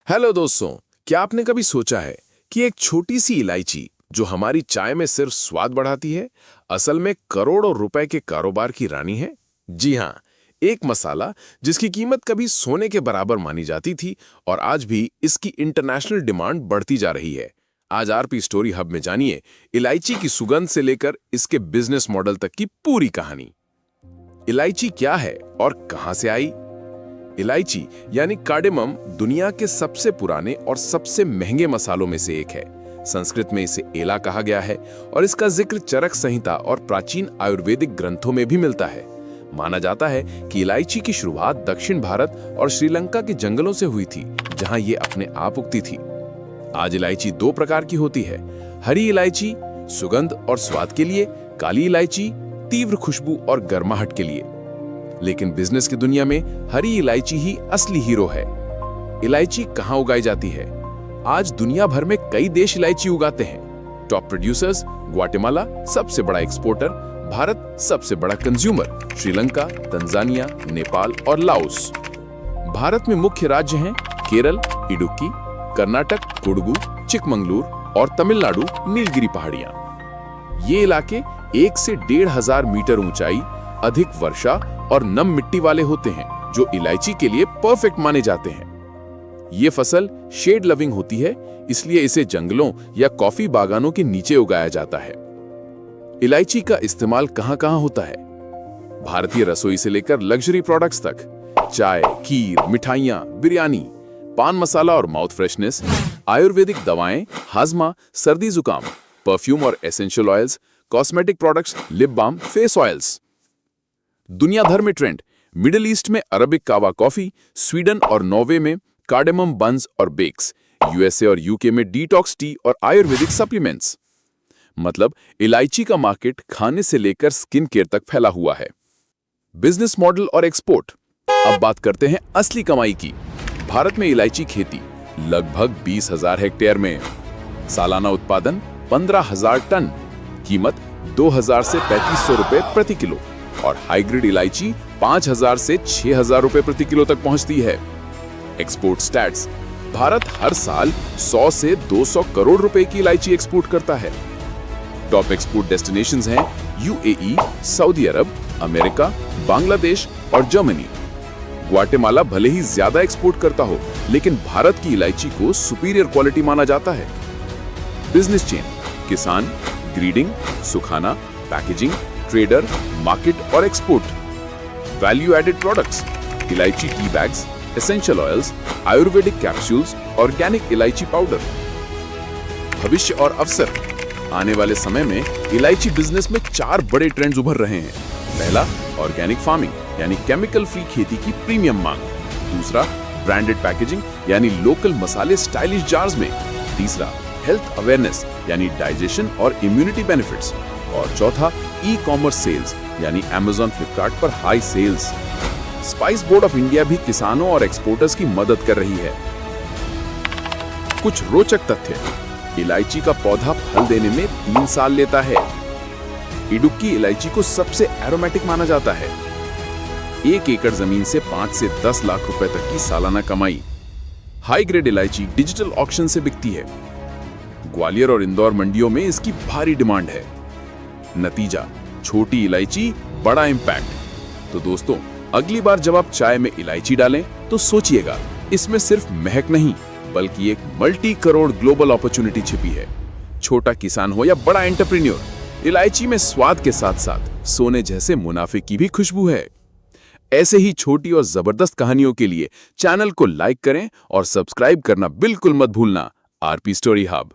Hello दोस्तों, क्या आपने कभी सोचा है कि एक छोटी सी इलायची जो हमारी चाय में सिर्फ स्वाद बढ़ाती है, असल में करोड़ों रुपए के कारोबार की रानी है? जी हाँ, एक मसाला जिसकी कीमत कभी सोने के बराबर मानी जाती थी और आज भी इसकी इंटरनेशनल डिमांड बढ़ती जा रही है। आज आरपी स्टोरी हब में जानिए इलायची की सुगंध से लेकर इसके बिजनेस मॉडल तक की पूरी कहानी। इलायची क्या है और कहां से आई? इलायची यानी कार्डेमम दुनिया के सबसे पुराने और सबसे महंगे मसालों में से एक है। संस्कृत में इसे एला कहा गया है और इसका जिक्र चरक संहिता और प्राचीन आयुर्वेदिक ग्रंथों में भी मिलता है। माना जाता है कि इलायची की शुरुआत दक्षिण भारत और श्रीलंका के जंगलों से हुई थी, जहां ये अपने आप उगती थी। आज इलायची दो प्रकार की होती है, हरी इलायची सुगंध और स्वाद के लिए, काली इलायची तीव्र खुशबू और गर्माहट के लिए। लेकिन बिजनेस की दुनिया में हरी इलायची ही असली हीरो है। इलायची कहां उगाई जाती है? आज दुनिया भर में कई देश इलायची उगाते हैं। टॉप प्रोड्यूसर्स ग्वाटेमाला सबसे बड़ा एक्सपोर्टर, भारत सबसे बड़ा कंज्यूमर, श्रीलंका, तंजानिया, नेपाल और लाओस। भारत में मुख्य राज्य हैं केरल, इडुक्की, कर्नाटक, कुडगु, चिकमंगलूर और तमिलनाडु नीलगिरी पहाड़ियां। ये इलाके 1 से 1,500 मीटर ऊंचाई, अधिक वर्षा और नम मिट्टी वाले होते हैं, जो इलायची के लिए परफेक्ट माने जाते हैं। ये फसल शेड लविंग होती है, इसलिए इसे जंगलों या कॉफी बागानों के नीचे उगाया जाता है। इलायची का इस्तेमाल कहां-कहां होता है? भारतीय रसोई से लेकर लग्जरी प्रोडक्ट्स तक, चाय, खीर, मिठाइयां, बिरयानी, पान मसाला और माउथ फ्रेशनेस, आयुर्वेदिक दवाएं, हाजमा, सर्दी जुकाम, परफ्यूम और essential oils, cosmetic products, lip balm, face oils. दुनिया भर में ट्रेंड, मिडिल ईस्ट में अरबिक कावा कॉफी, स्वीडन और नॉर्वे में कार्डेमम बन्स और बेक्स, यूएसए और यूके में डिटॉक्स टी और आयुर्वेदिक सप्लीमेंट्स। मतलब इलायची का मार्केट खाने से लेकर स्किन केयर तक फैला हुआ है। बिजनेस मॉडल और एक्सपोर्ट। अब बात करते हैं असली कमाई की। भारत में इलायची खेती लगभग 20,000 हेक्टेयर में, सालाना उत्पादन 15,000 टन, कीमत 2,000 से 3,500 रुपए प्रति किलो और हाईग्रेड इलायची 5,000 से 6,000 रुपए प्रति किलो तक पहुंचती है। एक्सपोर्ट स्टैट्स, भारत हर साल 100 से 200 करोड़ रुपए की इलायची एक्सपोर्ट करता है। टॉप एक्सपोर्ट डेस्टिनेशंस हैं यूएई, सऊदी अरब, अमेरिका, बांग्लादेश और जर्मनी। ग्वाटेमाला भले ही ज्यादा एक्सपोर्ट करता हो, लेकिन भारत की इलायची को सुपीरियर क्वालिटी माना जाता है। बिजनेस चेन, किसान, ग्रीडिंग, सुखाना, पैकेजिंग, ट्रेडर, मार्केट और एक्सपोर्ट। वैल्यू एडेड प्रोडक्ट्स, इलायची tea bags, essential oils, Ayurvedic capsules, organic इलायची पाउडर। भविष्य और अवसर। आने वाले समय में इलायची बिजनेस में 4 बड़े ट्रेंड्स उभर रहे हैं। पहला, ऑर्गेनिक फार्मिंग यानी केमिकल फ्री खेती की प्रीमियम मांग। दूसरा, ब्रांडेड पैकेजिंग यानी लोकल मसाले स्टाइलिश जार्स में। तीसरा, हेल्थ अवेयरनेस यानी डाइजेशन और इम्यूनिटी बेनिफिट्स। और चौथा, ई कॉमर्स सेल्स यानी अमेज़न, फ्लिपकार्ट पर high sales. Spice Board of India भी किसानों और एक्सपोर्टर्स की मदद कर रही है। कुछ रोचक तथ्य। इलायची का पौधा फल देने में 3 साल लेता है। इडुक्की इलायची को सबसे एरोमेटिक माना जाता है। 1 एकड़ जमीन से 5 से 10 लाख रुपए तक की सालाना कमाई। हाई ग्रेड इलायची डिजिटल ऑक्शन से बिकती है। ग्वालियर और इंदौर मंडियों में इसकी भारी डिमांड है। नतीजा, छोटी इलायची, बड़ा इंपैक्ट। तो दोस्तों, अगली बार जब आप चाय में इलायची डालें तो सोचिएगा, इसमें सिर्फ महक नहीं बल्कि एक मल्टी करोड़ ग्लोबल अपॉर्चुनिटी छिपी है। छोटा किसान हो या बड़ा एंटरप्रेन्योर, इलायची में स्वाद के साथ साथ सोने जैसे मुनाफे की भी खुशबू है। ऐसे ही छोटी और जबरदस्त कहानियों के लिए चैनल को लाइक करें और सब्सक्राइब करना बिल्कुल मत भूलना। RP story hub.